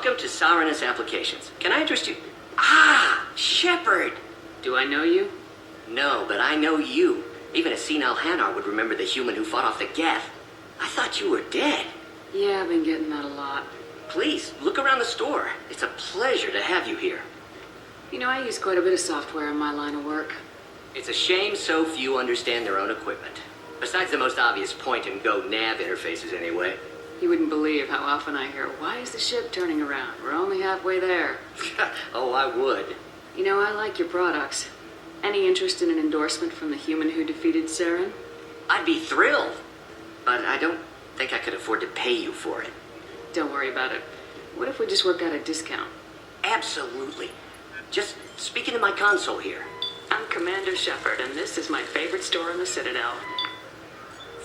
Welcome to Sirenus Applications. Can I interest you? Ah, Shepard! Do I know you? No, but I know you. Even a senile Hanar would remember the human who fought off the Geth. I thought you were dead. Yeah, I've been getting that a lot. Please, look around the store. It's a pleasure to have you here. You know, I use quite a bit of software in my line of work. It's a shame so few understand their own equipment. Besides the most obvious point-and-go nav interfaces, anyway. You wouldn't believe how often I hear, "Why is the ship turning around? We're only halfway there." Oh, I would. You know, I like your products. Any interest in an endorsement from the human who defeated Saren? I'd be thrilled. But I don't think I could afford to pay you for it. Don't worry about it. What if we just work out a discount? Absolutely. Just speak into my console here. I'm Commander Shepard, and this is my favorite store in the Citadel.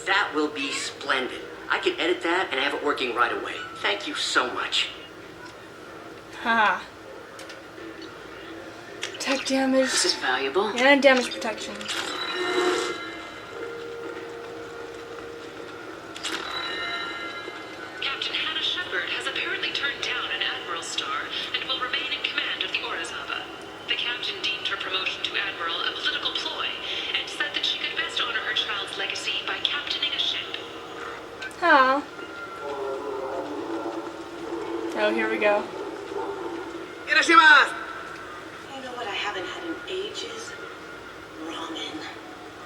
That will be splendid. I can edit that and have it working right away. Thank you so much. Haha. Tech damage. This is valuable. And damage protection. Captain Hannah Shepard has apparently turned down an Admiral star and will remain in command of the Orizaba. The captain deemed her promotion to Admiral a political ploy and said that she could best honor her child's legacy by captaining a ship. Oh. Oh, here we go. You know what I haven't had in ages? Ramen.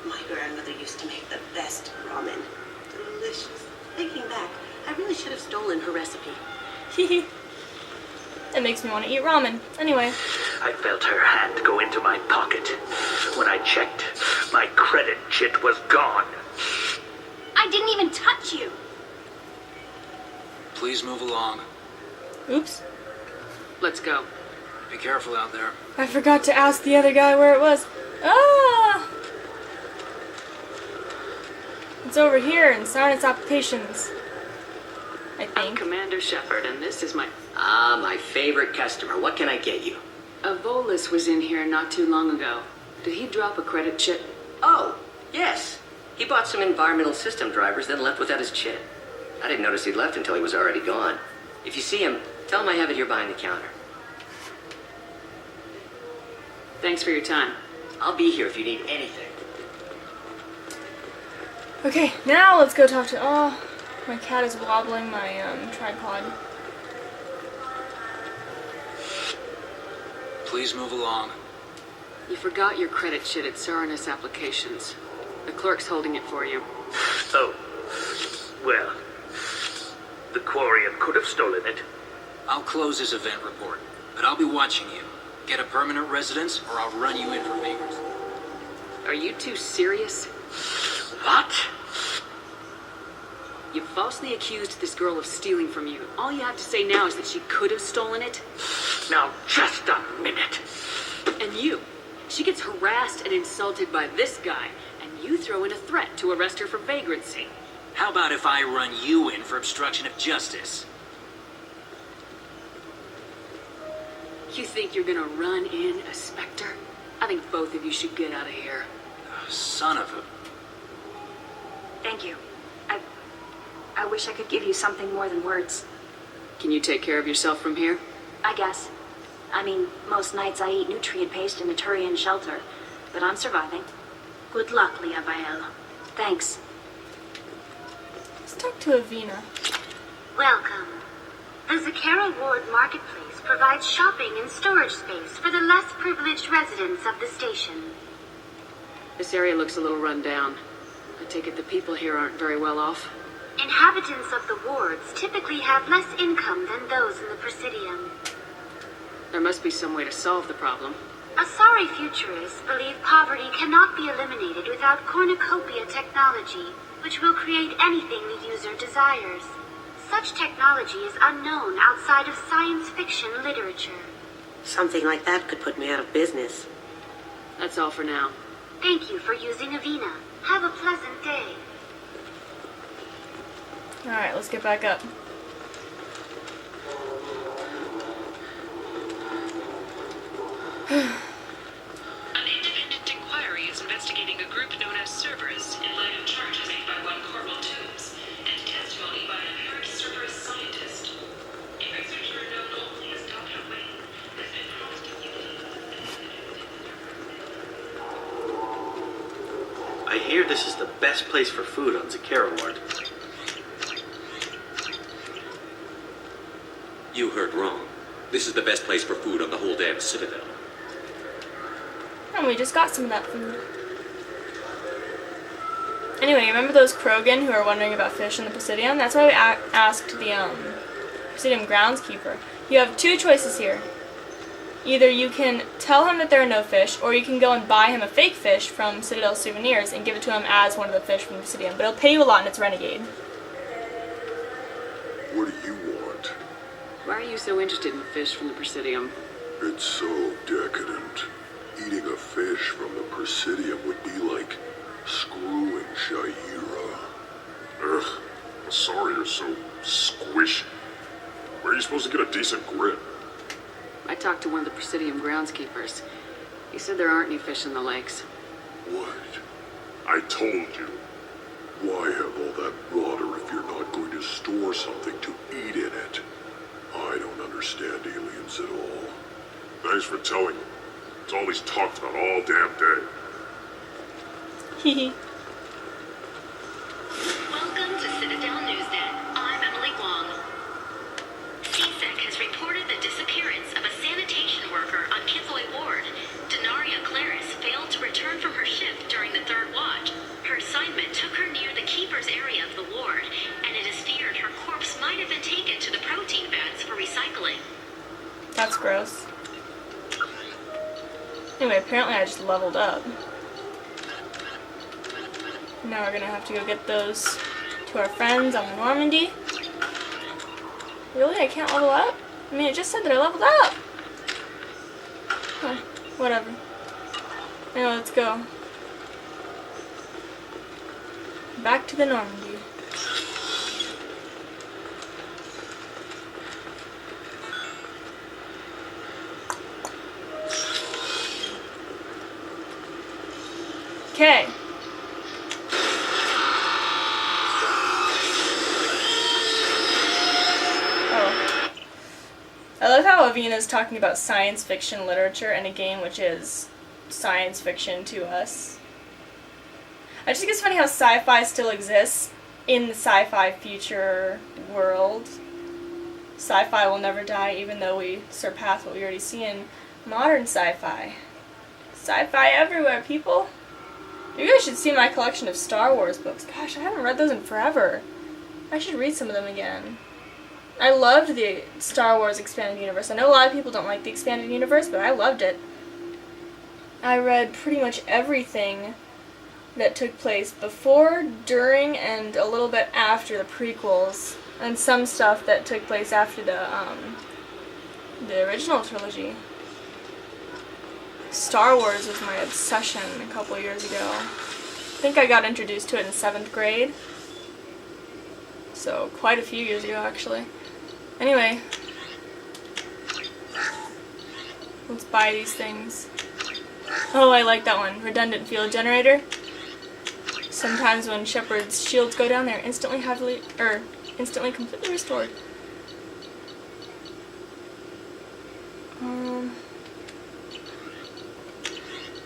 My grandmother used to make the best ramen. Delicious. Thinking back, I really should have stolen her recipe. That makes me want to eat ramen. Anyway. I felt her hand go into my pocket. When I checked, my credit chit was gone. I didn't even touch you. Please move along. Oops. Let's go. Be careful out there. I forgot to ask the other guy where it was. Ah! It's over here in Sirenus Applications. I I'm think. Commander Shepard, and this is my... Ah, my favorite customer. What can I get you? A Volus was in here not too long ago. Did he drop a credit chip? Oh, yes. He bought some environmental system drivers, then left without his chip. I didn't notice he'd left until he was already gone. If you see him, tell him I have it here behind the counter. Thanks for your time. I'll be here if you need anything. Okay, now let's go talk to... Oh, my cat is wobbling my tripod. Please move along. You forgot your credit chit at Sirenus Applications. The clerk's holding it for you. Oh. Well, the Quarian could have stolen it. I'll close this event report, but I'll be watching you. Get a permanent residence, or I'll run you in for favors. Are you two serious? What? You falsely accused this girl of stealing from you. All you have to say now is that she could have stolen it. Now, just a minute. And you. She gets harassed and insulted by this guy, and you throw in a threat to arrest her for vagrancy. How about if I run you in for obstruction of justice? You think you're gonna run in a Spectre? I think both of you should get out of here. Son of a... Thank you. I wish I could give you something more than words. Can you take care of yourself from here? I guess. I mean, most nights I eat nutrient paste in a Turian shelter, but I'm surviving. Good luck, Liabael. Thanks. Let's talk to Avina. Welcome. The Zakara Ward Marketplace provides shopping and storage space for the less privileged residents of the station. This area looks a little run down. I take it the people here aren't very well off? Inhabitants of the wards typically have less income than those in the Presidium. There must be some way to solve the problem. Asari futurists believe poverty cannot be eliminated without cornucopia technology, which will create anything the user desires. Such technology is unknown outside of science fiction literature. Something like that could put me out of business. That's all for now. Thank you for using Avina. Have a pleasant day. Alright, let's get back up. An independent inquiry is investigating a group known as Cerberus in light of charges made by one Corporal Toombs and testimony by an apparent Cerberus scientist. A researcher known this is the best place for food on Zakera Ward. You heard wrong. This is the best place for food on the whole damn Citadel. And we just got some of that food. Anyway, remember those Krogan who are wondering about fish in the Presidium? That's why we asked the Presidium groundskeeper. You have two choices here. Either you can tell him that there are no fish, or you can go and buy him a fake fish from Citadel Souvenirs and give it to him as one of the fish from the Presidium. But it'll pay you a lot and it's Renegade. What do you want? Why are you so interested in fish from the Presidium? It's so decadent. Eating a fish from the Presidium would be like screwing Shaira. Ugh, I'm sorry you're so squishy. Where are you supposed to get a decent grip? I talked to one of the Presidium groundskeepers. He said there aren't any fish in the lakes. What? I told you. Why have all that water if you're not going to store something to eat in it? I don't understand aliens at all. Thanks for telling me. It's all he's talked about all damn day. Hehe. Welcome to Citadel Newsnet. I'm Emily Wong. CSEC has reported the disappearance of a sanitation worker on Kithoy Ward. Denaria Claris failed to return from her shift during the third watch. Her assignment took her near the keeper's area of the ward, and it is feared her corpse might have been taken to the protein vats for recycling. That's gross. Anyway, apparently I just leveled up. Now we're gonna have to go get those to our friends on the Normandy. Really? I can't level up? I mean, it just said that I leveled up! Huh, whatever. Anyway, let's go. Back to the Normandy. Okay. Oh. I love how Avina's talking about science fiction literature in a game which is science fiction to us. I just think it's funny how sci-fi still exists in the sci-fi future world. Sci-fi will never die even though we surpass what we already see in modern sci-fi. Sci-fi everywhere, people! You guys should see my collection of Star Wars books. Gosh, I haven't read those in forever. I should read some of them again. I loved the Star Wars Expanded Universe. I know a lot of people don't like the Expanded Universe, but I loved it. I read pretty much everything that took place before, during, and a little bit after the prequels, and some stuff that took place after the original trilogy. Star Wars was my obsession a couple years ago. I think I got introduced to it in 7th grade. So, quite a few years ago, actually. Anyway. Let's buy these things. Oh, I like that one. Redundant field generator. Sometimes when Shepard's shields go down, they're instantly completely restored.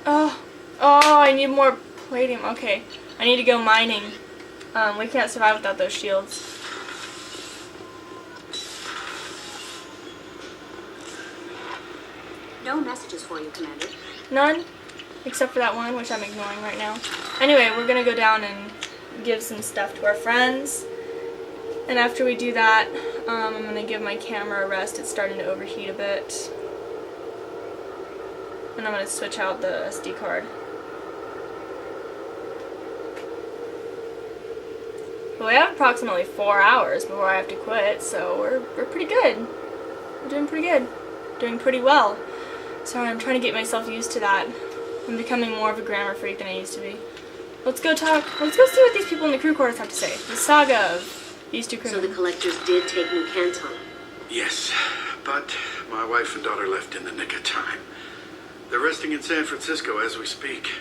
Oh, I need more platinum. Okay, I need to go mining. We can't survive without those shields. No messages for you, Commander. None? Except for that one, which I'm ignoring right now. Anyway, we're gonna go down and give some stuff to our friends. And after we do that, I'm gonna give my camera a rest. It's starting to overheat a bit. And I'm gonna switch out the SD card. But we have approximately 4 hours before I have to quit, so we're pretty good. We're doing pretty good. Doing pretty well. Sorry, I'm trying to get myself used to that. I'm becoming more of a grammar freak than I used to be. Let's go see what these people in the crew quarters have to say. The saga of these two crewmen. So the collectors did take New Canton? Yes, but my wife and daughter left in the nick of time. They're resting in San Francisco as we speak.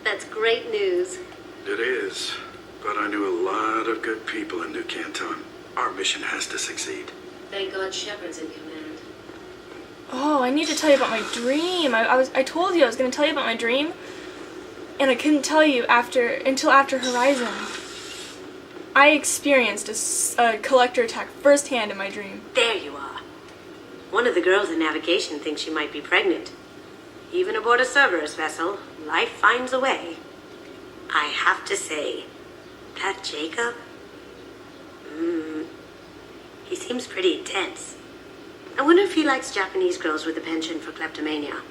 That's great news. It is, but I knew a lot of good people in New Canton. Our mission has to succeed. Thank God Shepard's in command. Oh, I need to tell you about my dream. I told you I was going to tell you about my dream. And I couldn't tell you until after Horizon. I experienced a collector attack firsthand in my dream. There you are. One of the girls in navigation thinks she might be pregnant. Even aboard a Cerberus vessel, life finds a way. I have to say, that Jacob, he seems pretty intense. I wonder if he likes Japanese girls with a penchant for kleptomania.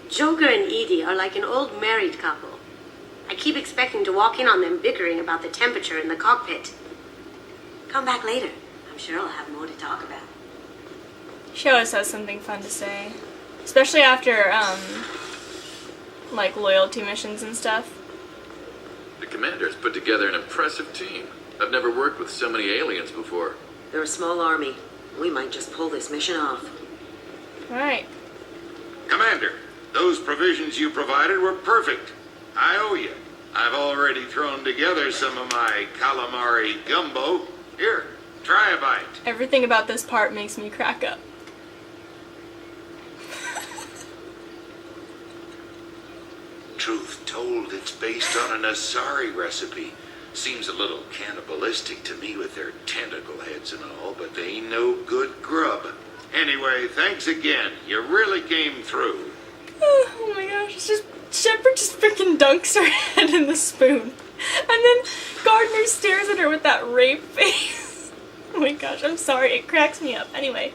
Joker and Edie are like an old married couple. I keep expecting to walk in on them bickering about the temperature in the cockpit. Come back later. I'm sure I'll have more to talk about. She always has something fun to say. Especially after, like, loyalty missions and stuff. The commander's put together an impressive team. I've never worked with so many aliens before. They're a small army. We might just pull this mission off. Alright. Commander, those provisions you provided were perfect. I owe you. I've already thrown together some of my calamari gumbo. Here, try a bite. Everything about this part makes me crack up. Truth told, it's based on an Asari recipe. Seems a little cannibalistic to me with their tentacle heads and all, but they ain't no good grub. Anyway, thanks again. You really came through. Oh my gosh, it's just Shepard just freaking dunks her head in the spoon. And then Gardner stares at her with that rape face. Oh my gosh, I'm sorry, it cracks me up. Anyway.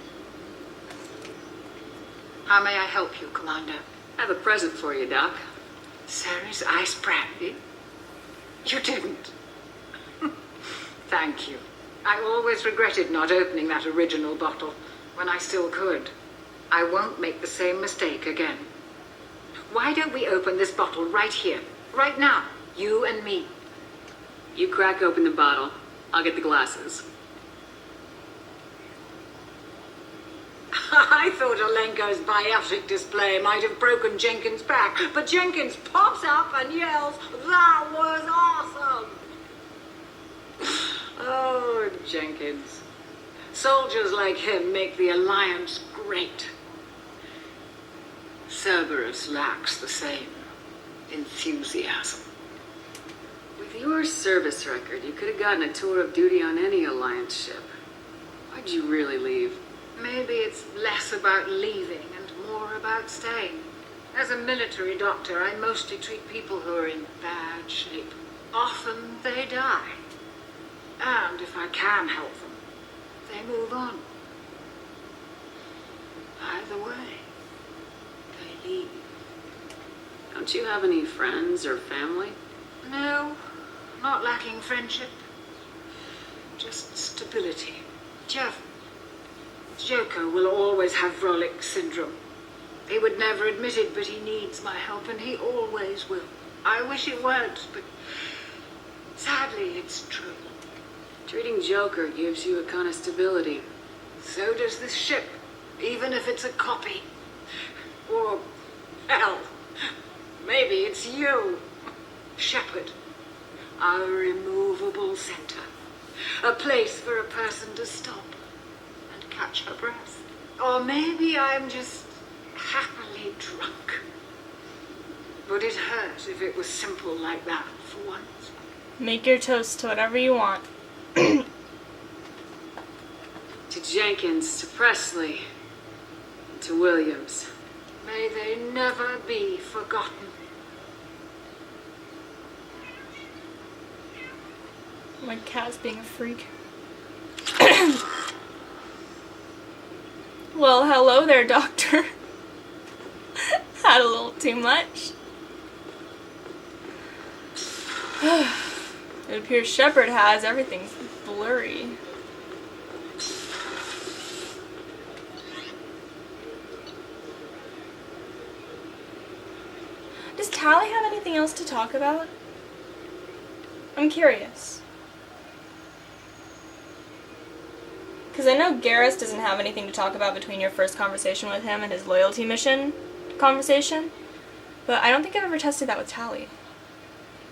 How may I help you, Commander? I have a present for you, Doc. Sarah's ice brandy? You didn't. Thank you. I always regretted not opening that original bottle when I still could. I won't make the same mistake again. Why don't we open this bottle right here, right now, you and me? You crack open the bottle. I'll get the glasses. I thought Alenko's biotic display might have broken Jenkins' back, but Jenkins pops up and yells, "That was awesome!" Oh, Jenkins. Soldiers like him make the Alliance great. Cerberus lacks the same enthusiasm. With your service record, you could have gotten a tour of duty on any Alliance ship. Why'd you really leave? Maybe it's less about leaving and more about staying. As a military doctor, I mostly treat people who are in bad shape. Often they die. And if I can help them, they move on. Either way, they leave. Don't you have any friends or family? No, not lacking friendship. Just stability. Jeff. Joker will always have Vrolik syndrome. He would never admit it, but he needs my help, and he always will. I wish it weren't, but sadly it's true. Treating Joker gives you a kind of stability. So does this ship, even if it's a copy. Or, hell, maybe it's you, Shepard. Our immovable center. A place for a person to stop and catch her breath. Or maybe I'm just happily drunk. Would it hurt if it was simple like that for once? Make your toast to whatever you want. To Jenkins, to Presley, to Williams. May they never be forgotten. My cat's being a freak. Well, hello there, Doctor. Had a little too much. It appears Shepard has everything's blurry. Does Tally have anything else to talk about? I'm curious. Because I know Garrus doesn't have anything to talk about between your first conversation with him and his loyalty mission conversation. But I don't think I've ever tested that with Tally.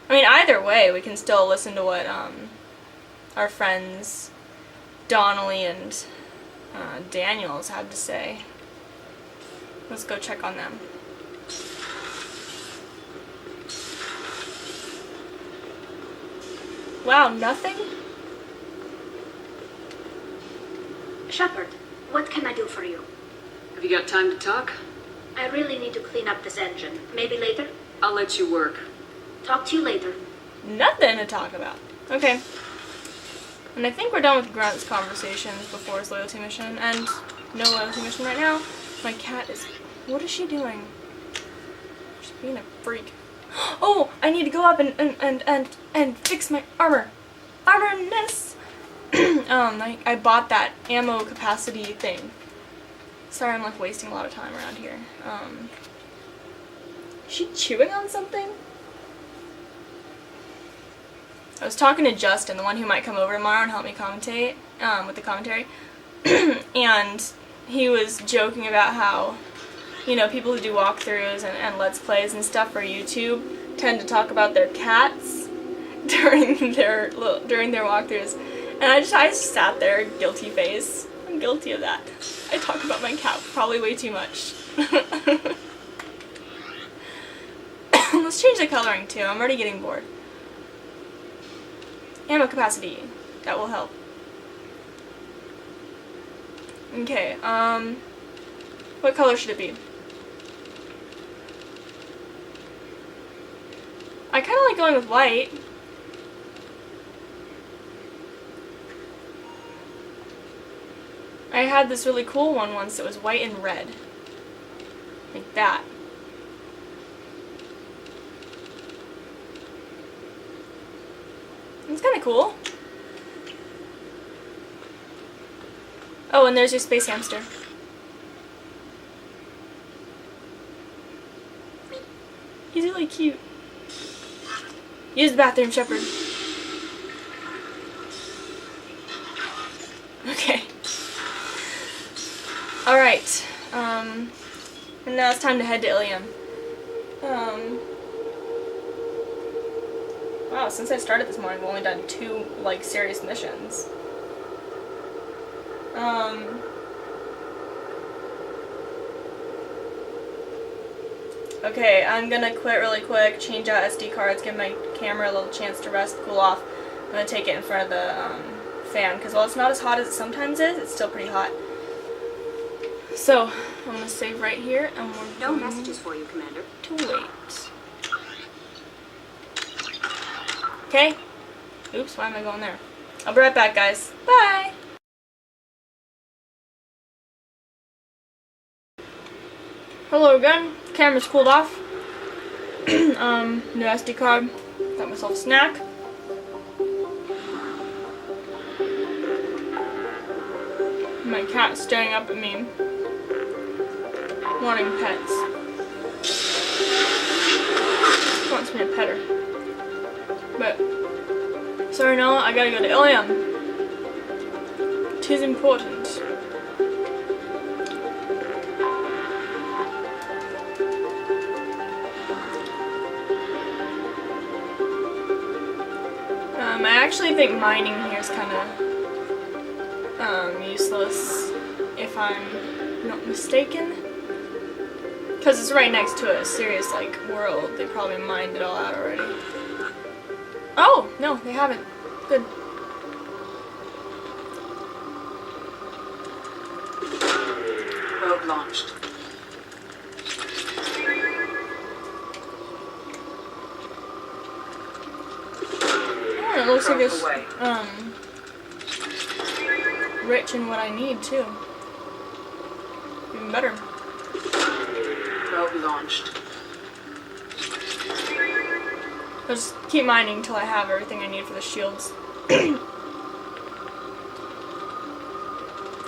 I mean, either way, we can still listen to what our friends Donnelly and Daniels had to say. Let's go check on them. Wow, nothing? Shepard, what can I do for you? Have you got time to talk? I really need to clean up this engine. Maybe later? I'll let you work. Talk to you later. Nothing to talk about. Okay. And I think we're done with Grunt's conversations before his loyalty mission. And no loyalty mission right now. My cat is... What is she doing? She's being a freak. Oh! I need to go up and fix my armor. Armorness! I bought that ammo capacity thing. Sorry, I'm like wasting a lot of time around here. Is she chewing on something? I was talking to Justin, the one who might come over tomorrow and help me commentate, with the commentary, and he was joking about how, you know, people who do walkthroughs and Let's Plays and stuff for YouTube tend to talk about their cats during their walkthroughs, and I just sat there, guilty face. I'm guilty of that. I talk about my cat probably way too much. Let's change the coloring too, I'm already getting bored. Ammo capacity. That will help. Okay, what color should it be? I kinda like going with white. I had this really cool one once that was white and red. Like that. It's kind of cool. Oh, and there's your space hamster. He's really cute. Use the bathroom, Shepard. Okay. Alright. And now it's time to head to Ilium. Wow, since I started this morning, I've only done 2, like, serious missions. Okay, I'm gonna quit really quick, change out SD cards, give my camera a little chance to rest, cool off. I'm gonna take it in front of the fan, because while it's not as hot as it sometimes is, it's still pretty hot. So, I'm gonna save right here, and we're No messages for you, Commander. to wait. Okay. Oops, why am I going there? I'll be right back, guys. Bye! Hello again. Camera's cooled off. New SD card. Got myself a snack. My cat's staring up at me. Wanting pets. Wants me to pet her. But, sorry Noah, I gotta go to Ilium. 'Tis important. I actually think mining here is kind of useless, if I'm not mistaken. Because it's right next to a serious, like, world. They probably mined it all out already. Oh! No, they haven't. Good. Probe launched. Oh, it looks like it's, rich in what I need, too. Even better. Probe launched. I'll just keep mining until I have everything I need for the shields.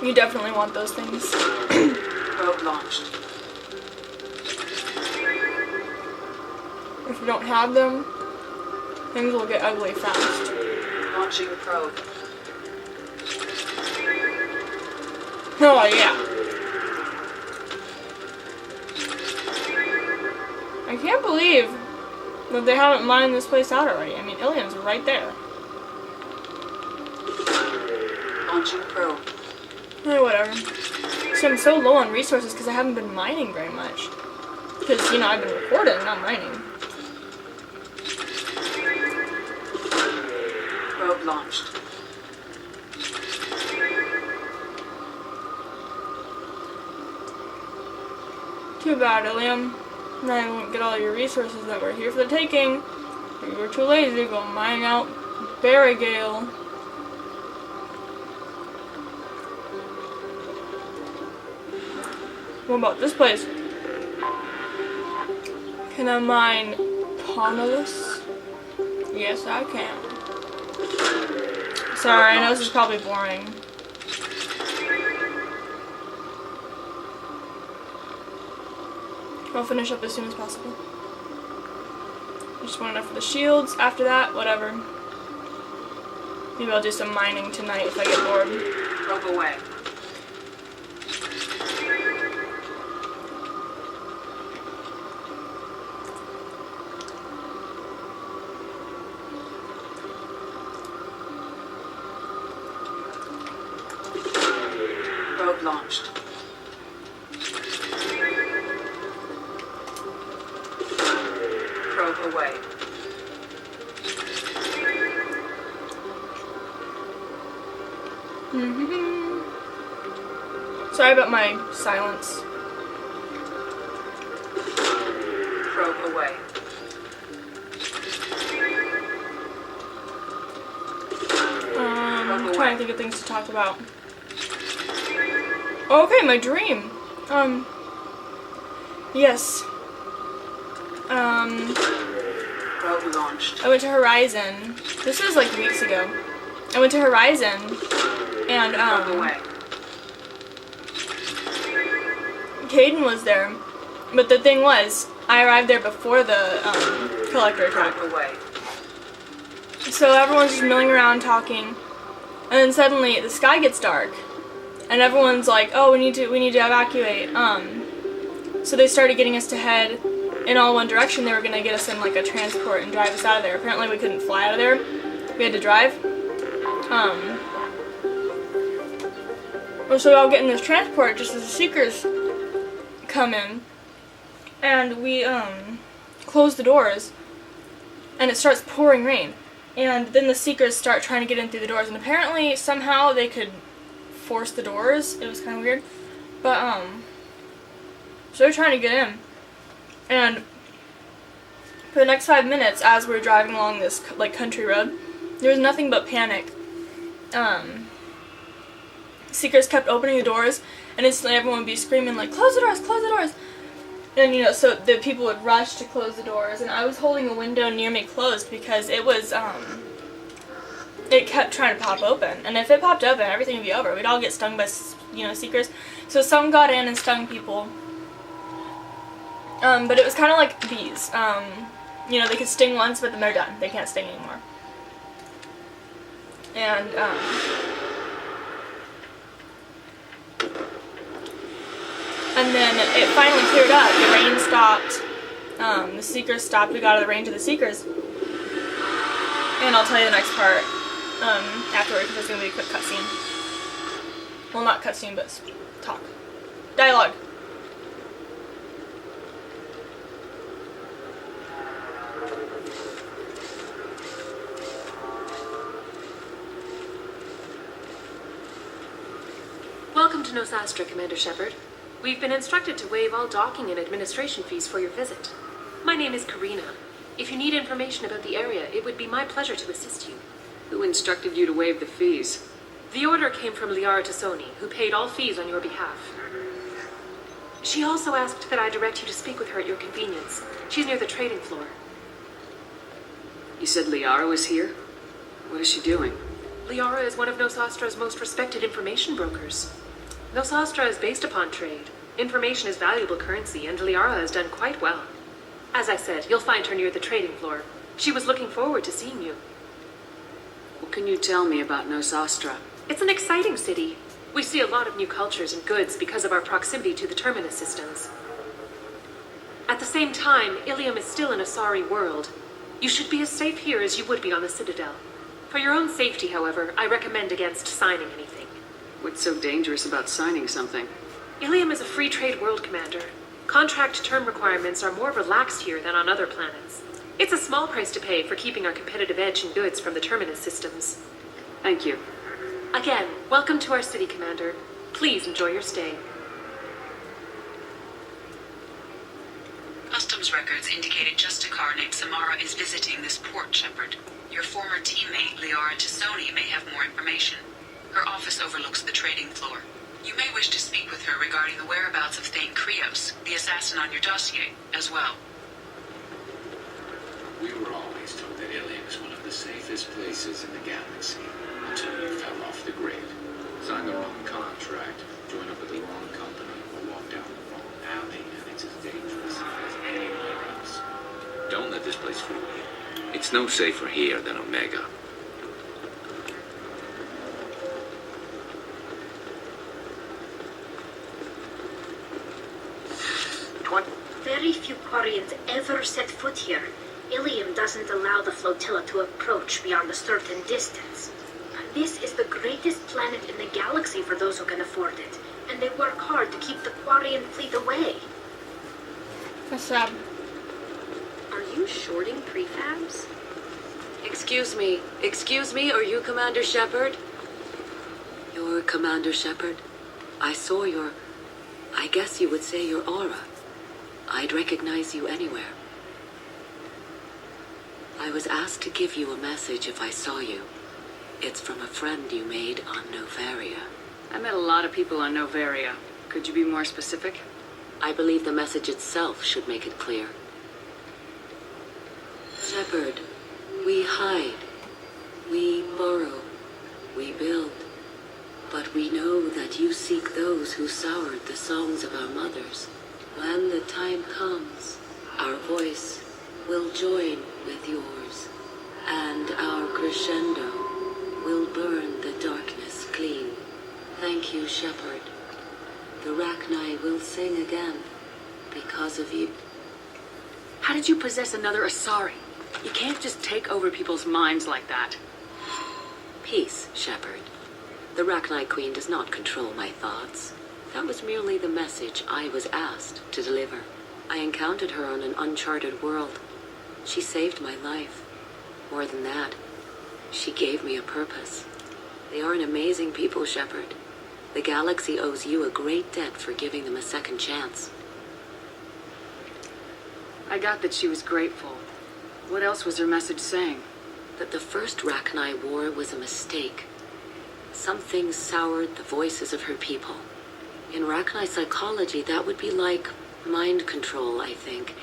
You definitely want those things. Probe launched. If you don't have them, things will get ugly fast. Launching probe. Oh, yeah. I can't believe that they haven't mined this place out already. I mean, Ilium's right there. Launching probe. Eh, whatever. See, I'm so low on resources because I haven't been mining very much. Because, you know, I've been recording, not mining. Probe launched. Too bad, Ilium. Now you won't get all your resources that were here for the taking. You were too lazy to go mining out Barrygale. What about this place? Can I mine Pomulus? Yes, I can. Sorry, I know this is probably boring. I'll finish up as soon as possible. I just want enough for the shields. After that, whatever. Maybe I'll do some mining tonight if I get bored. Probe away. Probe launched. Probe away. Sorry about my silence. Probe away. I'm trying to think of things to talk about. Okay, my dream. Yes. Probe launched. I went to Horizon. This was like weeks ago. I went to Horizon, and Probe away. Caden was there. But the thing was, I arrived there before the collector attack. Probe away. So everyone's just milling around talking, and then suddenly the sky gets dark, and everyone's like, "Oh, we need to evacuate." So they started getting us to head in all one direction. They were gonna get us in like a transport and drive us out of there. Apparently, we couldn't fly out of there. We had to drive. So we all get in this transport just as the Seekers come in, and we close the doors, and it starts pouring rain. And then the Seekers start trying to get in through the doors, and apparently somehow they could force the doors. It was kind of weird, but so they're trying to get in, and for the next 5 minutes, as we were driving along this like country road, there was nothing but panic. Seekers kept opening the doors, and instantly everyone would be screaming like, "Close the doors! Close the doors!" And so the people would rush to close the doors, and I was holding a window near me closed because it was it kept trying to pop open, and if it popped open, everything would be over. We'd all get stung by Seekers. So some got in and stung people, but it was kind of like bees. They could sting once, but then they're done. They can't sting anymore. And then it finally cleared up. The rain stopped. The Seekers stopped. We got out of the range of the Seekers. And I'll tell you the next part afterward, because there's going to be a quick cutscene. Well, not cutscene, but talk. Dialogue. Welcome to Nosastra, Commander Shepard. We've been instructed to waive all docking and administration fees for your visit. My name is Karina. If you need information about the area, it would be my pleasure to assist you. Who instructed you to waive the fees? The order came from Liara Tassoni, who paid all fees on your behalf. She also asked that I direct you to speak with her at your convenience. She's near the trading floor. You said Liara was here? What is she doing? Liara is one of Nosastra's most respected information brokers. Nosastra is based upon trade. Information is valuable currency, and Liara has done quite well. As I said, you'll find her near the trading floor. She was looking forward to seeing you. What can you tell me about Nosastra? It's an exciting city. We see a lot of new cultures and goods because of our proximity to the Terminus systems. At the same time, Ilium is still an Asari world. You should be as safe here as you would be on the Citadel. For your own safety, however, I recommend against signing anything. What's so dangerous about signing something? Ilium is a free trade world, Commander. Contract term requirements are more relaxed here than on other planets. It's a small price to pay for keeping our competitive edge in goods from the Terminus systems. Thank you. Again, welcome to our city, Commander. Please enjoy your stay. Customs records indicated just a car named Samara is visiting this port, Shepard. Your former teammate, Liara Tassoni, may have more information. Her office overlooks the trading floor. You may wish to speak with her regarding the whereabouts of Thane Krios, the assassin on your dossier, as well. We were always told that Ilium is one of the safest places in the galaxy until you fell off the grid. Signed the wrong contract, joined up with the wrong company, or walked down the wrong alley, and it's as dangerous as anywhere else. Don't let this place fool you. It's no safer here than Omega. Very few Quarians ever set foot here. Ilium doesn't allow the flotilla to approach beyond a certain distance. This is the greatest planet in the galaxy for those who can afford it, and they work hard to keep the Quarian fleet away. What's up? Are you shorting prefabs? Excuse me, are you Commander Shepard? You're Commander Shepard? I saw I guess you would say your aura. I'd recognize you anywhere. I was asked to give you a message if I saw you. It's from a friend you made on Novaria. I met a lot of people on Novaria. Could you be more specific? I believe the message itself should make it clear. Shepard, we hide, we borrow, we build. But we know that you seek those who soured the songs of our mothers. When the time comes, our voice will join with yours, and our crescendo will burn the darkness clean. Thank you, Shepard. The Rachni will sing again because of you. How did you possess another Asari? You can't just take over people's minds like that. Peace, Shepard. The Rachni Queen does not control my thoughts. That was merely the message I was asked to deliver. I encountered her on an uncharted world. She saved my life. More than that, she gave me a purpose. They are an amazing people, Shepard. The galaxy owes you a great debt for giving them a second chance. I got that she was grateful. What else was her message saying? That the first Rachni War was a mistake. Something soured the voices of her people. In Rachni psychology, that would be like mind control, I think.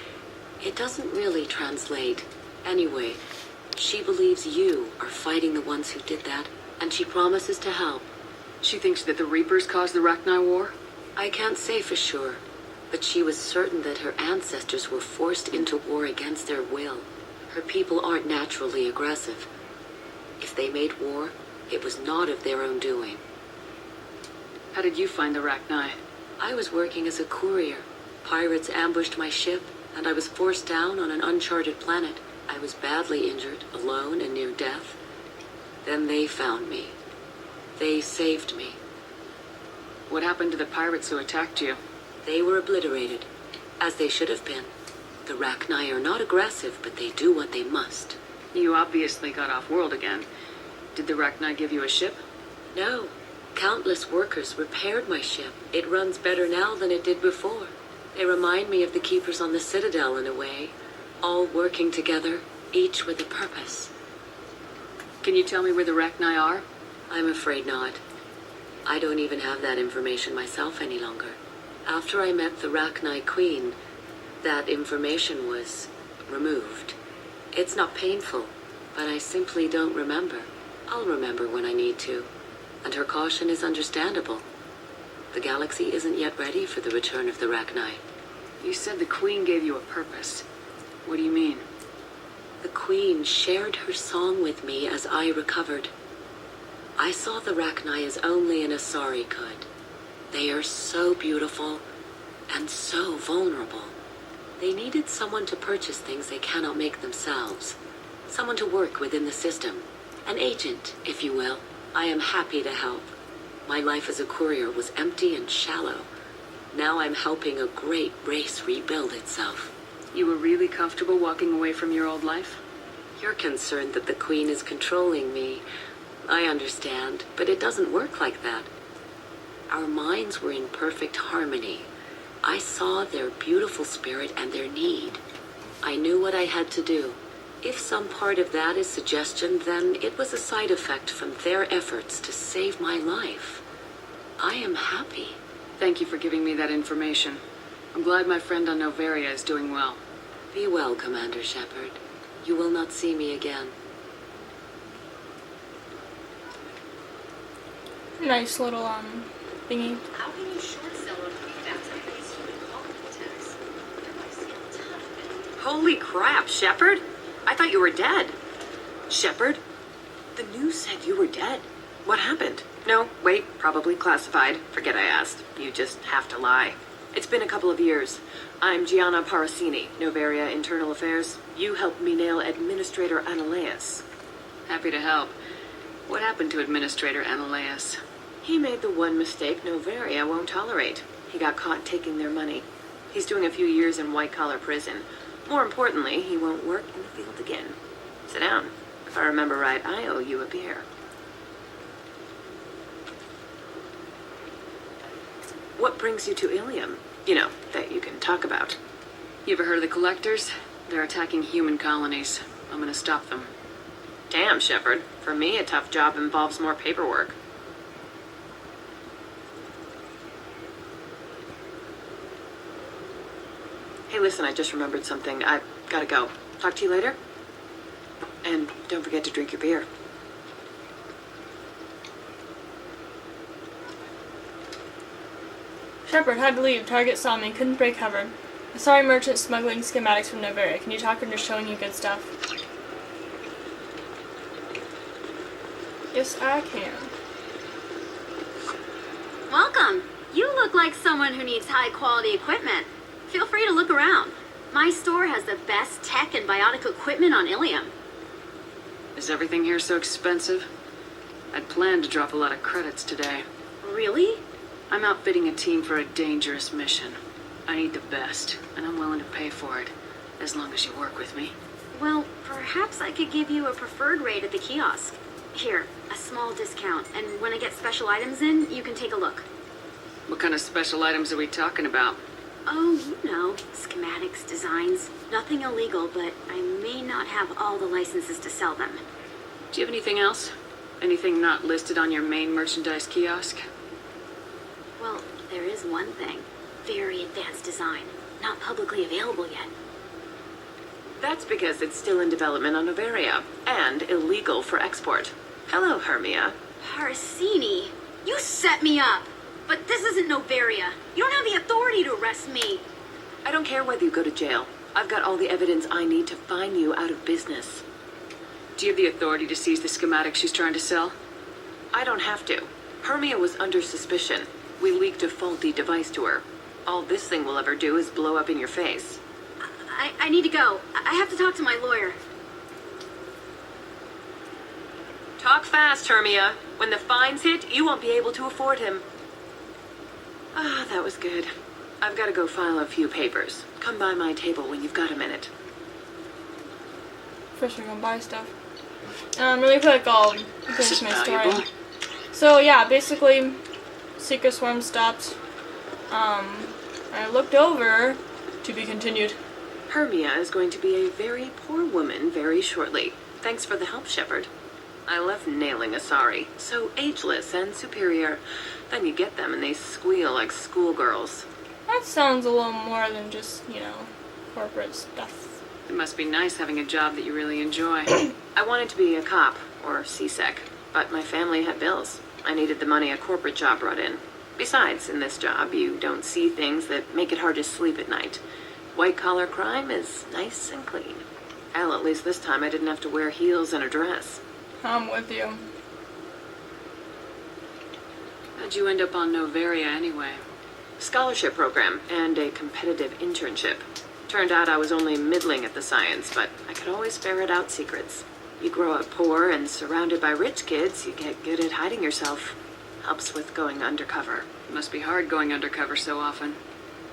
It doesn't really translate. Anyway, she believes you are fighting the ones who did that, and she promises to help. She thinks that the Reapers caused the Rachni War? I can't say for sure, but she was certain that her ancestors were forced into war against their will. Her people aren't naturally aggressive. If they made war, it was not of their own doing. How did you find the Rachni? I was working as a courier. Pirates ambushed my ship, and I was forced down on an uncharted planet. I was badly injured, alone and near death. Then they found me. They saved me. What happened to the pirates who attacked you? They were obliterated, as they should have been. The Rachni are not aggressive, but they do what they must. You obviously got off-world again. Did the Rachni give you a ship? No. Countless workers repaired my ship. It runs better now than it did before. They remind me of the Keepers on the Citadel in a way. All working together, each with a purpose. Can you tell me where the Rachni are? I'm afraid not. I don't even have that information myself any longer. After I met the Rachni Queen, that information was removed. It's not painful, but I simply don't remember. I'll remember when I need to. And her caution is understandable. The galaxy isn't yet ready for the return of the Rachni. You said the Queen gave you a purpose. What do you mean? The Queen shared her song with me as I recovered. I saw the Rachni as only an Asari could. They are so beautiful and so vulnerable. They needed someone to purchase things they cannot make themselves. Someone to work within the system. An agent, if you will. I am happy to help. My life as a courier was empty and shallow. Now I'm helping a great race rebuild itself. You were really comfortable walking away from your old life? You're concerned that the Queen is controlling me. I understand, but it doesn't work like that. Our minds were in perfect harmony. I saw their beautiful spirit and their need. I knew what I had to do. If some part of that is suggestion, then it was a side effect from their efforts to save my life. I am happy. Thank you for giving me that information. I'm glad my friend on Noveria is doing well. Be well, Commander Shepard. You will not see me again. Nice little thingy. How can you short sell on based human quality attacks? I see a ton of it. Holy crap, Shepard! I thought you were dead. Shepard? The news said you were dead. What happened? No, wait, probably classified. Forget I asked. You just have to lie. It's been a couple of years. I'm Gianna Parasini, Noveria Internal Affairs. You helped me nail Administrator Analeas. Happy to help. What happened to Administrator Analeas? He made the one mistake Noveria won't tolerate. He got caught taking their money. He's doing a few years in white-collar prison. More importantly, he won't work in the field again. Sit down. If I remember right, I owe you a beer. What brings you to Ilium? You know, that you can talk about. You ever heard of the Collectors? They're attacking human colonies. I'm gonna stop them. Damn, Shepard. For me, a tough job involves more paperwork. Hey, listen, I just remembered something. I gotta go. Talk to you later. And don't forget to drink your beer. Shepard had to leave. Target saw me. Couldn't break cover. I saw a merchant smuggling schematics from Noveria. Can you talk into showing you good stuff? Yes, I can. Welcome. You look like someone who needs high-quality equipment. Feel free to look around. My store has the best tech and biotic equipment on Ilium. Is everything here so expensive? I'd planned to drop a lot of credits today. Really? I'm outfitting a team for a dangerous mission. I need the best, and I'm willing to pay for it, as long as you work with me. Well, perhaps I could give you a preferred rate at the kiosk. Here, a small discount, and when I get special items in, you can take a look. What kind of special items are we talking about? Oh, you know, schematics, designs. Nothing illegal, but I may not have all the licenses to sell them. Do you have anything else? Anything not listed on your main merchandise kiosk? Well, there is one thing. Very advanced design. Not publicly available yet. That's because it's still in development on Noveria, and illegal for export. Hello, Hermia. Parasini, you set me up! But this isn't Noveria. You don't have the authority to arrest me. I don't care whether you go to jail. I've got all the evidence I need to fine you out of business. Do you have the authority to seize the schematics she's trying to sell? I don't have to. Hermia was under suspicion. We leaked a faulty device to her. All this thing will ever do is blow up in your face. I need to go. I have to talk to my lawyer. Talk fast, Hermia. When the fines hit, you won't be able to afford him. Ah, that was good. I've got to go file a few papers. Come by my table when you've got a minute. First we're gonna buy stuff. Really quick, I'll finish my story. valuable. So yeah, basically, Secret Swarm stopped. I looked over, to be continued. Hermia is going to be a very poor woman very shortly. Thanks for the help, Shepard. I love nailing Asari. So ageless and superior. Then you get them and they squeal like schoolgirls. That sounds a little more than just, corporate stuff. It must be nice having a job that you really enjoy. I wanted to be a cop, or CSEC, but my family had bills. I needed the money a corporate job brought in. Besides, in this job, you don't see things that make it hard to sleep at night. White-collar crime is nice and clean. Hell, at least this time I didn't have to wear heels and a dress. I'm with you. How'd you end up on Noveria anyway? Scholarship program and a competitive internship. Turned out I was only middling at the science, but I could always ferret out secrets. You grow up poor and surrounded by rich kids, you get good at hiding yourself. Helps with going undercover. It must be hard going undercover so often.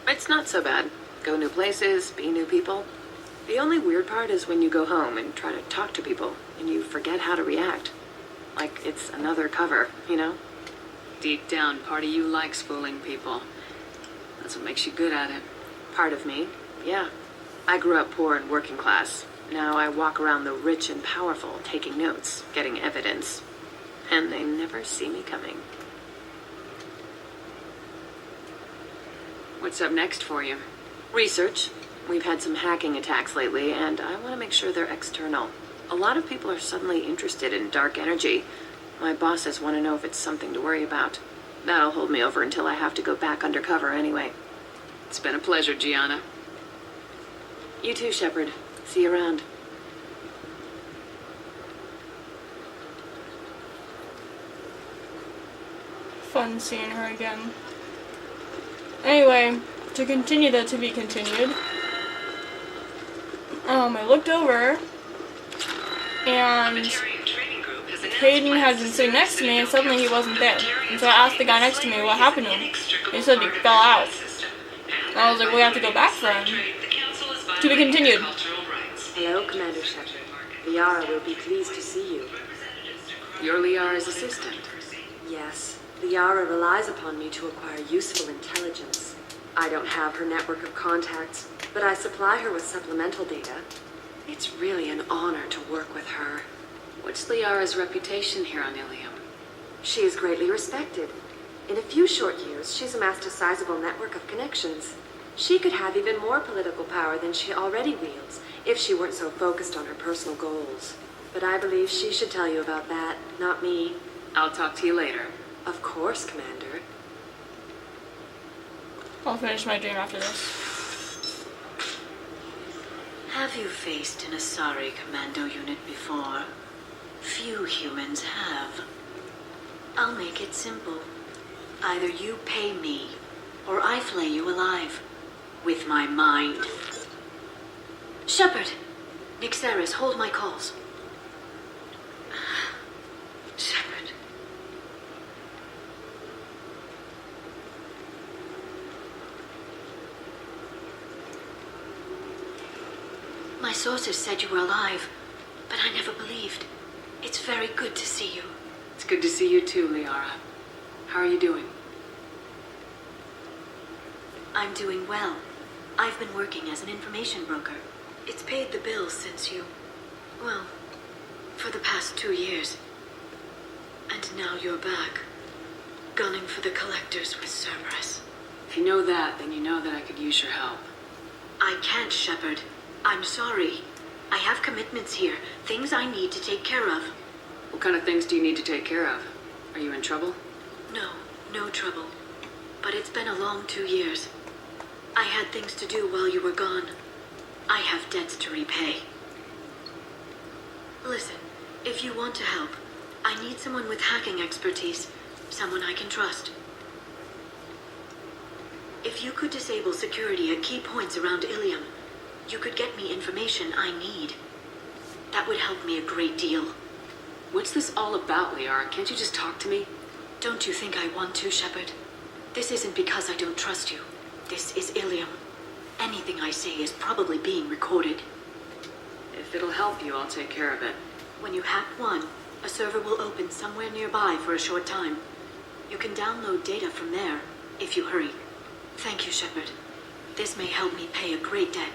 It's not so bad. Go new places, be new people. The only weird part is when you go home and try to talk to people, and you forget how to react. Like it's another cover, you know? Deep down, part of you likes fooling people. That's what makes you good at it. Part of me, yeah. I grew up poor and working class. Now I walk around the rich and powerful, taking notes, getting evidence. And they never see me coming. What's up next for you? Research. We've had some hacking attacks lately, and I want to make sure they're external. A lot of people are suddenly interested in dark energy. My bosses want to know if it's something to worry about. That'll hold me over until I have to go back undercover anyway. It's been a pleasure, Gianna. You too, Shepard. See you around. Fun seeing her again. Anyway, to continue the to be continued, I looked over, and Hayden had been sitting next to me, and suddenly he wasn't there. And so I asked the guy next to me what happened to him. He said he fell out. And I was like, we have to go back for him. To be continued. Hello, Commander Shepard. Liara will be pleased to see you. You're Liara's assistant? Yes. Liara relies upon me to acquire useful intelligence. I don't have her network of contacts, but I supply her with supplemental data. It's really an honor to work with her. What's Liara's reputation here on Ilium? She is greatly respected. In a few short years, she's amassed a sizable network of connections. She could have even more political power than she already wields, if she weren't so focused on her personal goals. But I believe she should tell you about that, not me. I'll talk to you later. Of course, Commander. I'll finish my dream after this. Have you faced an Asari commando unit before? Few humans have. I'll make it simple. Either you pay me, or I flay you alive. With my mind. Shepard! Nixeris, hold my calls. Shepard. My sources said you were alive, but I never believed. It's very good to see you. It's good to see you too, Liara. How are you doing? I'm doing well. I've been working as an information broker. It's paid the bills since you... well, for the past 2 years. And now you're back, gunning for the collectors with Cerberus. If you know that, then you know that I could use your help. I can't, Shepard. I'm sorry. I have commitments here, things I need to take care of. What kind of things do you need to take care of? Are you in trouble? No, no trouble. But it's been a long 2 years. I had things to do while you were gone. I have debts to repay. Listen, if you want to help, I need someone with hacking expertise, someone I can trust. If you could disable security at key points around Ilium, you could get me information I need. That would help me a great deal. What's this all about, Liara? Can't you just talk to me? Don't you think I want to, Shepard? This isn't because I don't trust you. This is Ilium. Anything I say is probably being recorded. If it'll help you, I'll take care of it. When you hack one, a server will open somewhere nearby for a short time. You can download data from there, if you hurry. Thank you, Shepard. This may help me pay a great debt.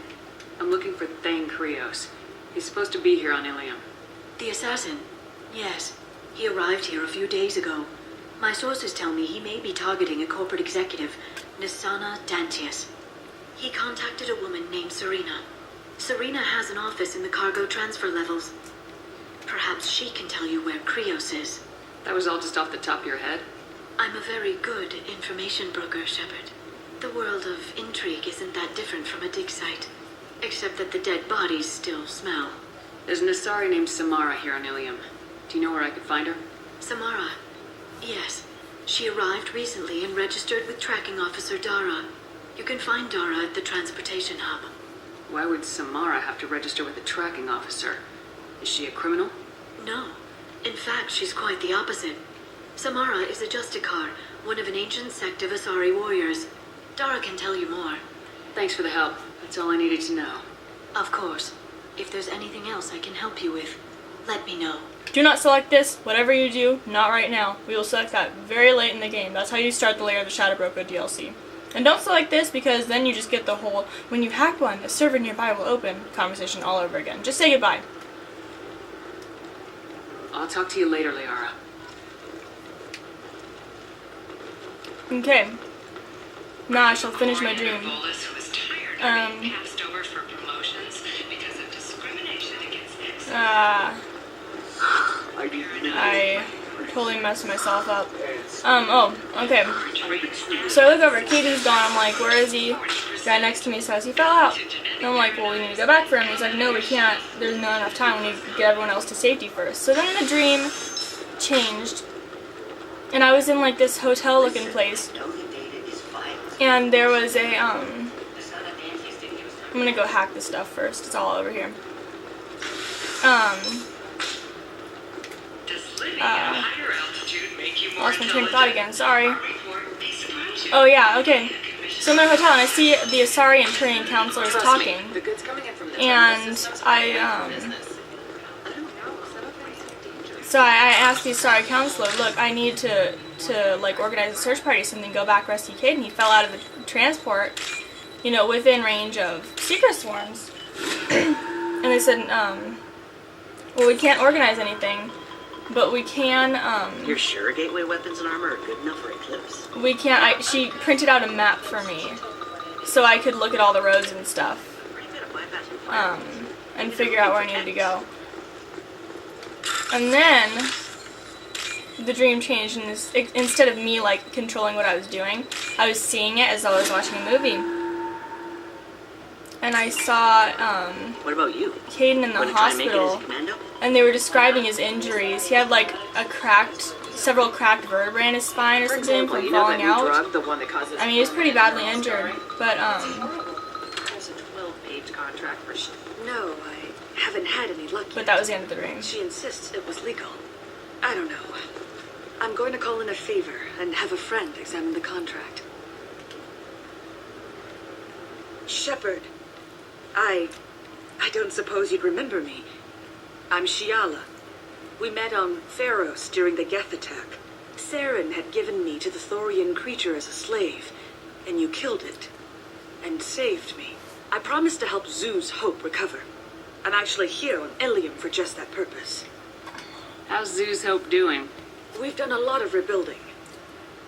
I'm looking for Thane Krios. He's supposed to be here on Ilium. The assassin? Yes. He arrived here a few days ago. My sources tell me he may be targeting a corporate executive, Nisana Dantius. He contacted a woman named Serena. Serena has an office in the cargo transfer levels. Perhaps she can tell you where Krios is. That was all just off the top of your head? I'm a very good information broker, Shepard. The world of intrigue isn't that different from a dig site. Except that the dead bodies still smell. There's an Asari named Samara here on Ilium. Do you know where I could find her? Samara? Yes. She arrived recently and registered with tracking officer Dara. You can find Dara at the transportation hub. Why would Samara have to register with a tracking officer? Is she a criminal? No. In fact, she's quite the opposite. Samara is a Justikar, one of an ancient sect of Asari warriors. Dara can tell you more. Thanks for the help. That's all I needed to know. Of course. If there's anything else I can help you with, let me know. Do not select this. Whatever you do, not right now. We will select that very late in the game. That's how you start the Lair of the Shadow Broker DLC. And don't select this because then you just get the whole, when you hack one, a server nearby will open conversation all over again. Just say goodbye. I'll talk to you later, Liara. Okay. Now I shall finish my dream. I totally messed myself up. Okay. So I look over, Caden's gone, I'm like, where is he? The guy next to me says he fell out. And I'm like, well, we need to go back for him. He's like, no, we can't. There's not enough time. We need to get everyone else to safety first. So then the dream changed. And I was in like this hotel looking place. And there was a, I'm gonna go hack this stuff first. It's all over here. Lost my train of thought again, sorry. Oh yeah, okay. So I'm in a hotel and I see the Asari and training counselors talking. And so I asked the Asari counselor, look, I need to like organize a search party or something, go back rescue Kid, and he fell out of the transport, you know, within range of secret swarms. And they said, well, we can't organize anything, but we can, You're sure gateway weapons and armor are good enough for Eclipse? we can't, she printed out a map for me, so I could look at all the roads and stuff, and figure out where I needed to go. And then, the dream changed, and instead of me, like, controlling what I was doing, I was seeing it as though I was watching a movie. And I saw, what about you? Caden in the hospital, and they were describing his injuries. He had, like, several cracked vertebrae in his spine or something from falling out. I mean, he was pretty badly injured, but, There's a 12-page contract for No, I haven't had any luck yet. But that was the end of the dream. She insists it was legal. I don't know. I'm going to call in a favor and have a friend examine the contract. Shepard, I don't suppose you'd remember me. I'm Shiala. We met on Pharos during the Geth attack. Saren had given me to the Thorian creature as a slave, and you killed it. And saved me. I promised to help Zoo's Hope recover. I'm actually here on Ilium for just that purpose. How's Zoo's Hope doing? We've done a lot of rebuilding.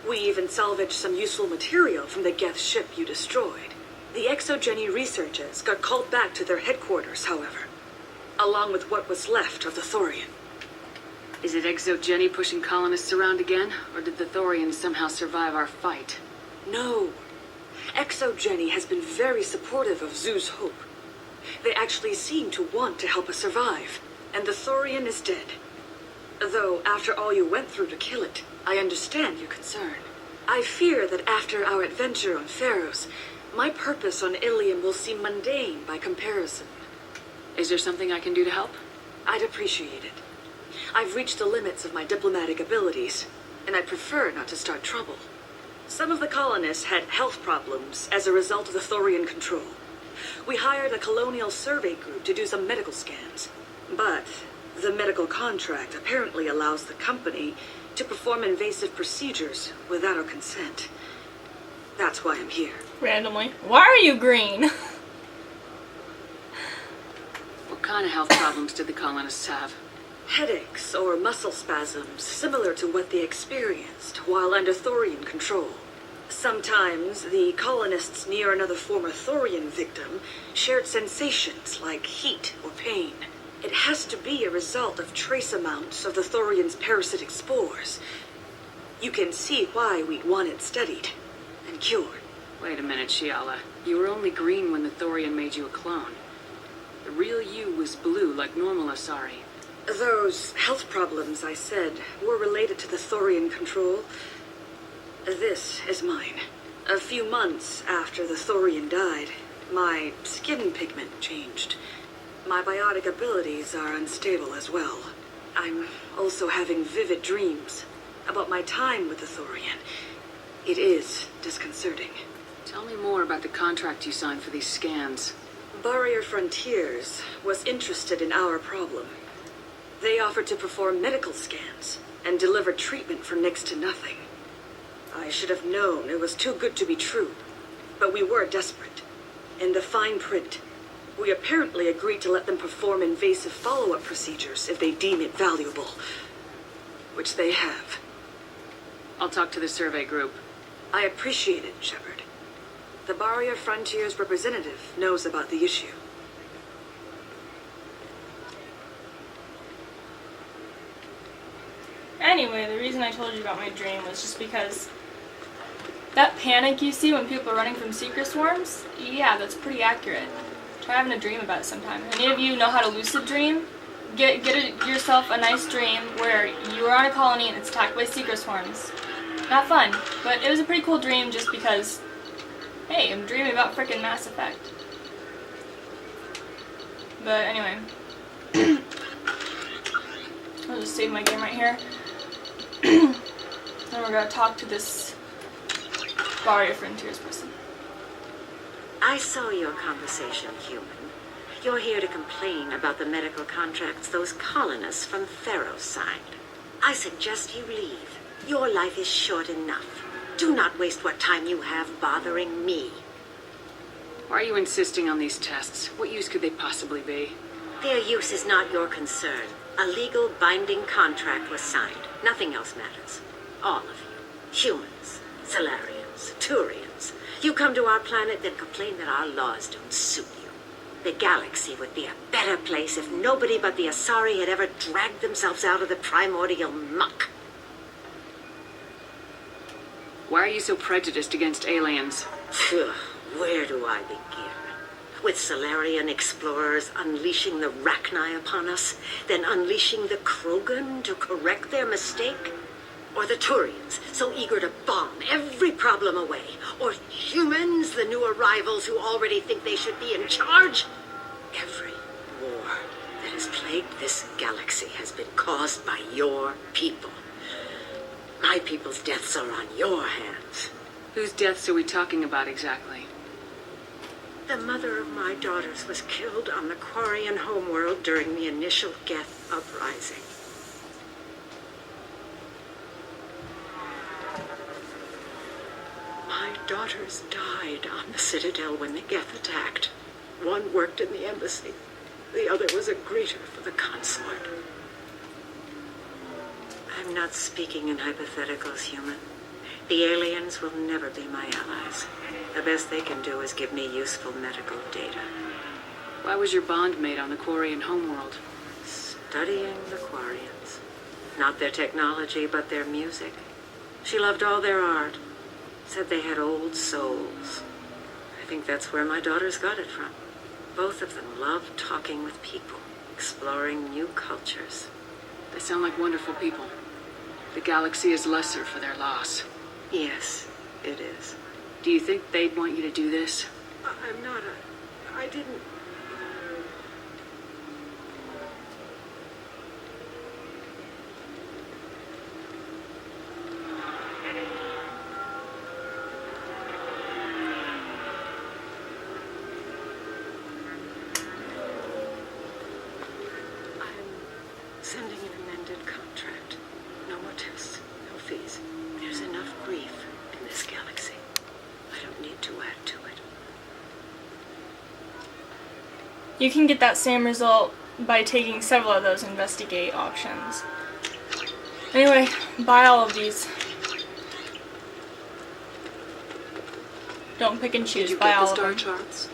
We even salvaged some useful material from the Geth ship you destroyed. The Exogeny researchers got called back to their headquarters, however, along with what was left of the Thorian. Is it Exogeny pushing colonists around again, or did the Thorians somehow survive our fight? No. Exogeny has been very supportive of Zoo's Hope. They actually seem to want to help us survive, and the Thorian is dead. Though, after all you went through to kill it, I understand your concern. I fear that after our adventure on Pharos, my purpose on Ilium will seem mundane by comparison. Is there something I can do to help? I'd appreciate it. I've reached the limits of my diplomatic abilities, and I prefer not to start trouble. Some of the colonists had health problems as a result of the Thorian control. We hired a colonial survey group to do some medical scans, but the medical contract apparently allows the company to perform invasive procedures without our consent. That's why I'm here. Randomly. Why are you green? What kind of health problems did the colonists have? Headaches or muscle spasms similar to what they experienced while under Thorian control. Sometimes the colonists near another former Thorian victim shared sensations like heat or pain. It has to be a result of trace amounts of the Thorian's parasitic spores. You can see why we'd want it studied and cured. Wait a minute, Shiala. You were only green when the Thorian made you a clone. The real you was blue like normal Asari. Those health problems I said were related to the Thorian control. This is mine. A few months after the Thorian died, my skin pigment changed. My biotic abilities are unstable as well. I'm also having vivid dreams about my time with the Thorian. It is disconcerting. Tell me more about the contract you signed for these scans. Barrier Frontiers was interested in our problem. They offered to perform medical scans and deliver treatment for next to nothing. I should have known it was too good to be true, but we were desperate. In the fine print, we apparently agreed to let them perform invasive follow-up procedures if they deem it valuable, which they have. I'll talk to the survey group. I appreciate it, Shepard. The Barrier Frontiers representative knows about the issue. Anyway, the reason I told you about my dream was just because that panic you see when people are running from secret swarms, yeah, that's pretty accurate. Try having a dream about it sometime. Any of you know how to lucid dream? Get yourself a nice dream where you are on a colony and it's attacked by secret swarms. Not fun, but it was a pretty cool dream just because, hey, I'm dreaming about frickin' Mass Effect. But anyway, I'll just save my game right here. Then we're gonna talk to this Barrier Frontiers person. I saw your conversation, human. You're here to complain about the medical contracts those colonists from Theros signed. I suggest you leave. Your life is short enough. Do not waste what time you have bothering me. Why are you insisting on these tests? What use could they possibly be? Their use is not your concern. A legal binding contract was signed. Nothing else matters. All of you. Humans, Solarians, Turians. You come to our planet, then complain that our laws don't suit you. The galaxy would be a better place if nobody but the Asari had ever dragged themselves out of the primordial muck. Why are you so prejudiced against aliens? Phew, where do I begin? With Solarian explorers unleashing the Rachni upon us, then unleashing the Krogan to correct their mistake? Or the Turians, so eager to bomb every problem away? Or humans, the new arrivals who already think they should be in charge? Every war that has plagued this galaxy has been caused by your people. My people's deaths are on your hands. Whose deaths are we talking about exactly? The mother of my daughters was killed on the Quarian homeworld during the initial Geth uprising. My daughters died on the Citadel when the Geth attacked. One worked in the embassy. The other was a greeter for the consort. I'm not speaking in hypotheticals, human. The aliens will never be my allies. The best they can do is give me useful medical data. Why was your bond made on the Quarian homeworld? Studying the Quarians. Not their technology, but their music. She loved all their art. Said they had old souls. I think that's where my daughters got it from. Both of them loved talking with people, exploring new cultures. They sound like wonderful people. The galaxy is lesser for their loss. Yes, it is. Do you think they'd want you to do this? I'm not I didn't... Sending an amended contract. No more tests, no fees. There's enough grief in this galaxy. I don't need to add to it. You can get that same result by taking several of those investigate options. Anyway, buy all of these. Don't pick and choose, buy all of them. Charts?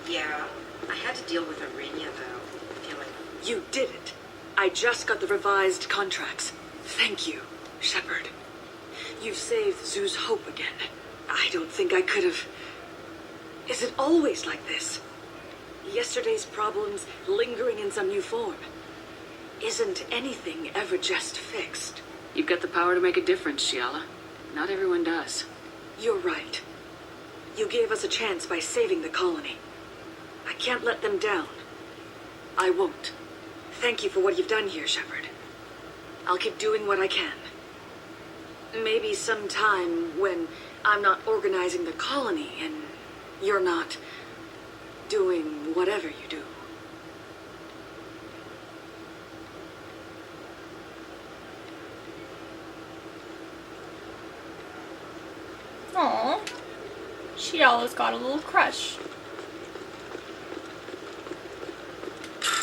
Yeah, I had to deal with Arenia though. I feel like... You did it. I just got the revised contracts. Thank you, Shepard. You've saved Zoo's hope again. I don't think I could have... Is it always like this? Yesterday's problems lingering in some new form. Isn't anything ever just fixed? You've got the power to make a difference, Shiala. Not everyone does. You're right. You gave us a chance by saving the colony. I can't let them down. I won't. Thank you for what you've done here, Shepard. I'll keep doing what I can. Maybe sometime when I'm not organizing the colony and you're not doing whatever you do. Aw. She always got a little crush.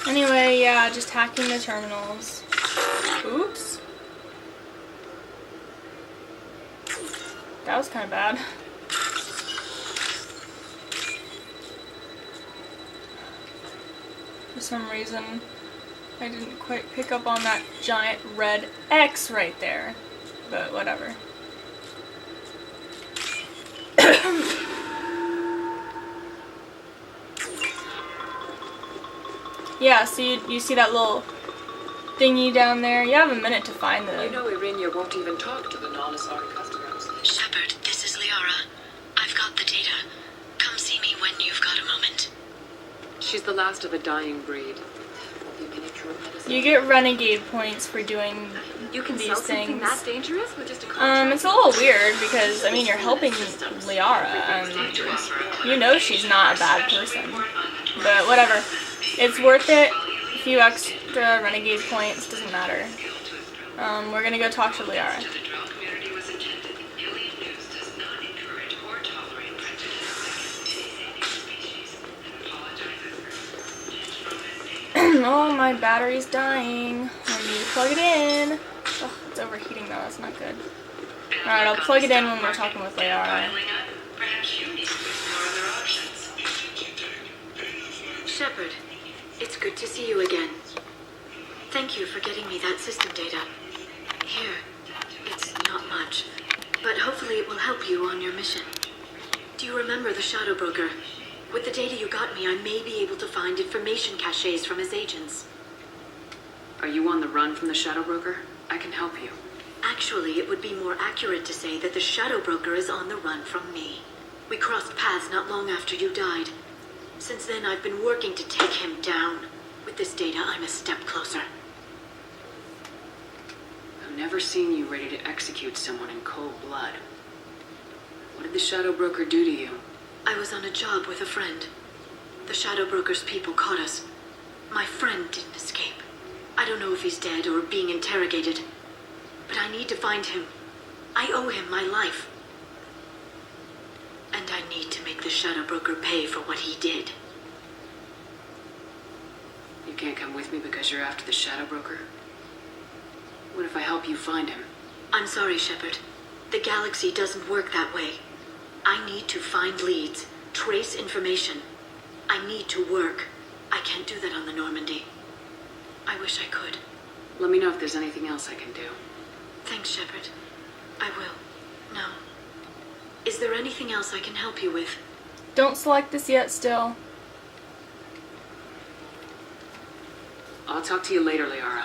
Anyway, yeah, just hacking the terminals. Oops. That was kind of bad. For some reason, I didn't quite pick up on that giant red X right there. But whatever. Yeah, so you see that little thingy down there? You have a minute to find the... You know Irinia won't even talk to the non-Asari customers. Shepard, this is Liara. I've got the data. Come see me when you've got a moment. She's the last of a dying breed. You get renegade points for doing You can these sell things. something that dangerous with just a contract? It's a little weird because, I mean, you're helping Liara. You know she's not a bad person. But whatever. It's worth it. A few extra renegade points, doesn't matter. We're gonna go talk to Liara. Oh, my battery's dying. I need to plug it in. Oh, it's overheating though, that's not good. Alright, I'll plug it in when we're talking with Liara. Shepard, it's good to see you again. Thank you for getting me that system data. Here, it's not much, but hopefully it will help you on your mission. Do you remember the Shadow Broker? With the data you got me, I may be able to find information caches from his agents. Are you on the run from the Shadow Broker? I can help you. Actually, it would be more accurate to say that the Shadow Broker is on the run from me. We crossed paths not long after you died. Since then, I've been working to take him down. With this data, I'm a step closer. I've never seen you ready to execute someone in cold blood. What did the Shadow Broker do to you? I was on a job with a friend. The Shadow Broker's people caught us. My friend didn't escape. I don't know if he's dead or being interrogated. But I need to find him. I owe him my life. And I need to make the Shadow Broker pay for what he did. You can't come with me because you're after the Shadow Broker? What if I help you find him? I'm sorry, Shepard. The galaxy doesn't work that way. I need to find leads, trace information. I need to work. I can't do that on the Normandy. I wish I could. Let me know if there's anything else I can do. Thanks, Shepard. I will. No. Is there anything else I can help you with? Don't select this yet still. I'll talk to you later, Liara.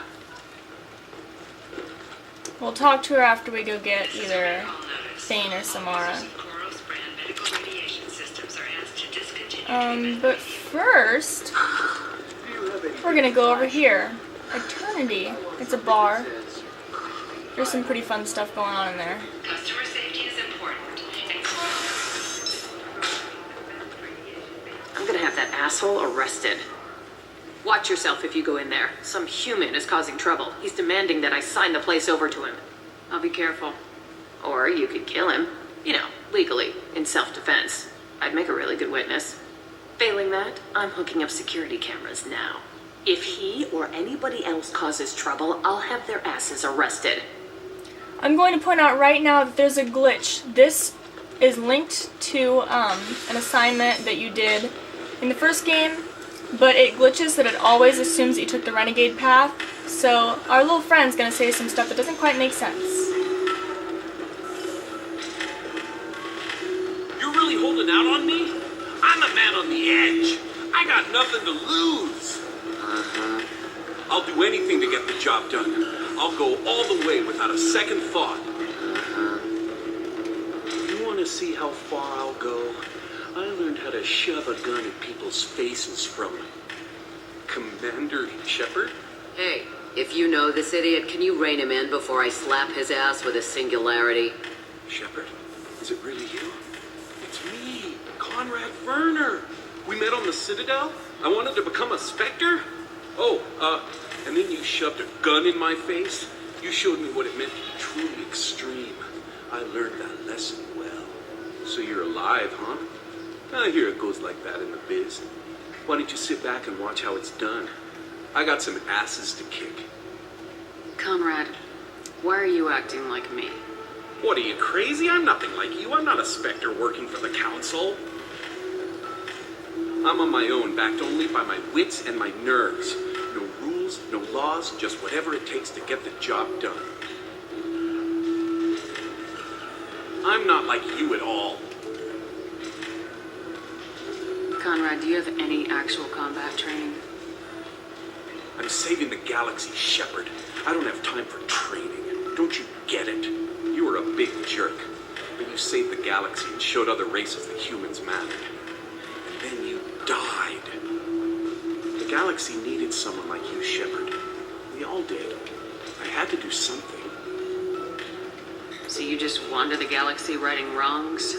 We'll talk to her after we go get either Thane or Samara. But first, we're gonna go over here. Eternity. It's a bar. There's some pretty fun stuff going on in there. Customer safety is important. I'm gonna have that asshole arrested. Watch yourself if you go in there. Some human is causing trouble. He's demanding that I sign the place over to him. I'll be careful. Or you could kill him. You know, legally, in self-defense. I'd make a really good witness. Failing that, I'm hooking up security cameras now. If he or anybody else causes trouble, I'll have their asses arrested. I'm going to point out right now that there's a glitch. This is linked to an assignment that you did in the first game, but it glitches that it always assumes that you took the renegade path. So our little friend's going to say some stuff that doesn't quite make sense. You're really holding out on me? I'm a man on the edge. I got nothing to lose. I'll do anything to get the job done. I'll go all the way without a second thought. You want to see how far I'll go? I learned how to shove a gun in people's faces from Commander Shepard? Hey, If you know this idiot, can you rein him in before I slap his ass with a singularity? Shepard, is it really you? It's me, Conrad Verner. We met on the Citadel. I wanted to become a Spectre. Oh, and then you shoved a gun in my face. You showed me what it meant to be truly extreme. I learned that lesson well. So you're alive, huh? I hear it goes like that in the biz. Why don't you sit back and watch how it's done? I got some asses to kick. Conrad, why are you acting like me? What, are you crazy? I'm nothing like you. I'm not a Spectre working for the Council. I'm on my own, backed only by my wits and my nerves. No rules, no laws, just whatever it takes to get the job done. I'm not like you at all. Conrad, do you have any actual combat training? I'm saving the galaxy, Shepard. I don't have time for training. Don't you get it? You were a big jerk. But you saved the galaxy and showed other races that humans mattered. And then you died. The galaxy needed someone like you, Shepard. We all did. I had to do something. So you just wander the galaxy righting wrongs?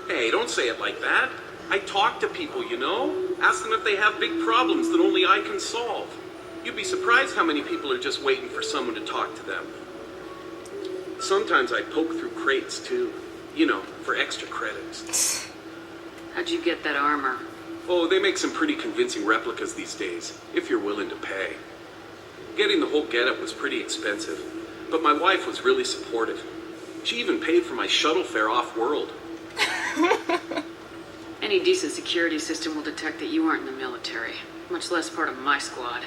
Hey, don't say it like that. I talk to people, you know? Ask them if they have big problems that only I can solve. You'd be surprised how many people are just waiting for someone to talk to them. Sometimes I poke through crates, too. You know, for extra credits. How'd you get that armor? Oh, they make some pretty convincing replicas these days, if you're willing to pay. Getting the whole getup was pretty expensive, but my wife was really supportive. She even paid for my shuttle fare off-world. Any decent security system will detect that you aren't in the military, much less part of my squad.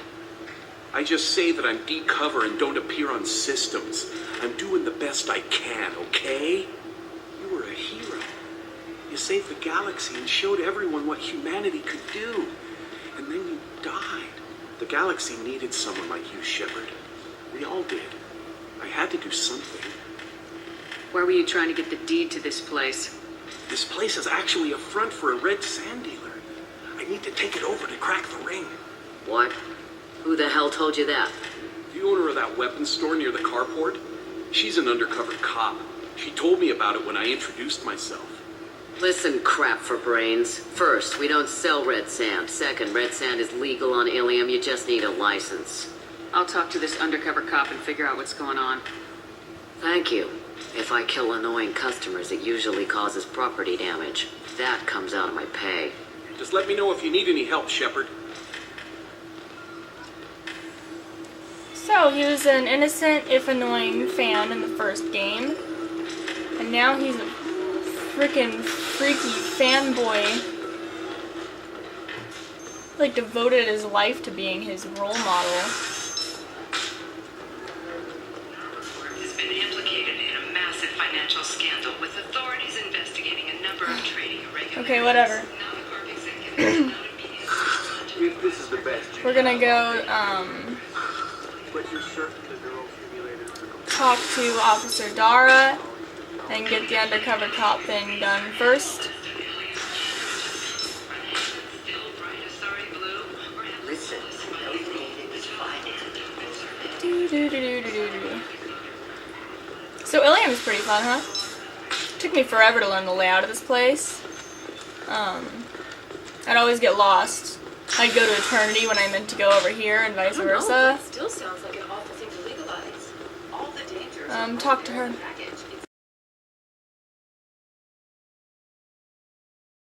I just say that I'm deep cover and don't appear on systems. I'm doing the best I can, okay? You were a hero. You saved the galaxy and showed everyone what humanity could do. And then you died. The galaxy needed someone like you, Shepard. We all did. I had to do something. Why were you trying to get the deed to this place? This place is actually a front for a red sand dealer. I need to take it over to crack the ring. What? Who the hell told you that? The owner of that weapons store near the carport? She's an undercover cop. She told me about it when I introduced myself. Listen, crap for brains. First, we don't sell red sand. Second, red sand is legal on Ilium. You just need a license. I'll talk to this undercover cop and figure out what's going on. Thank you. If I kill annoying customers, it usually causes property damage. That comes out of my pay. Just let me know if you need any help, Shepard. So, he was an innocent, if annoying, fan in the first game. And now he's a freaking freaky fanboy. Like, devoted his life to being his role model. Has been implicated in a massive financial scandal with authorities investigating a number of trading irregularities. Okay, whatever. If this is the best. We're gonna go, But you're certain the neural simulators are talk to Officer Dara and get the undercover cop thing done first. Listen, So Ilium is pretty fun, huh? Took me forever to learn the layout of this place. I'd always get lost. I'd go to Eternity when I meant to go over here and vice versa. Still sounds like an awful thing to legalize. All the dangers. Talk to her.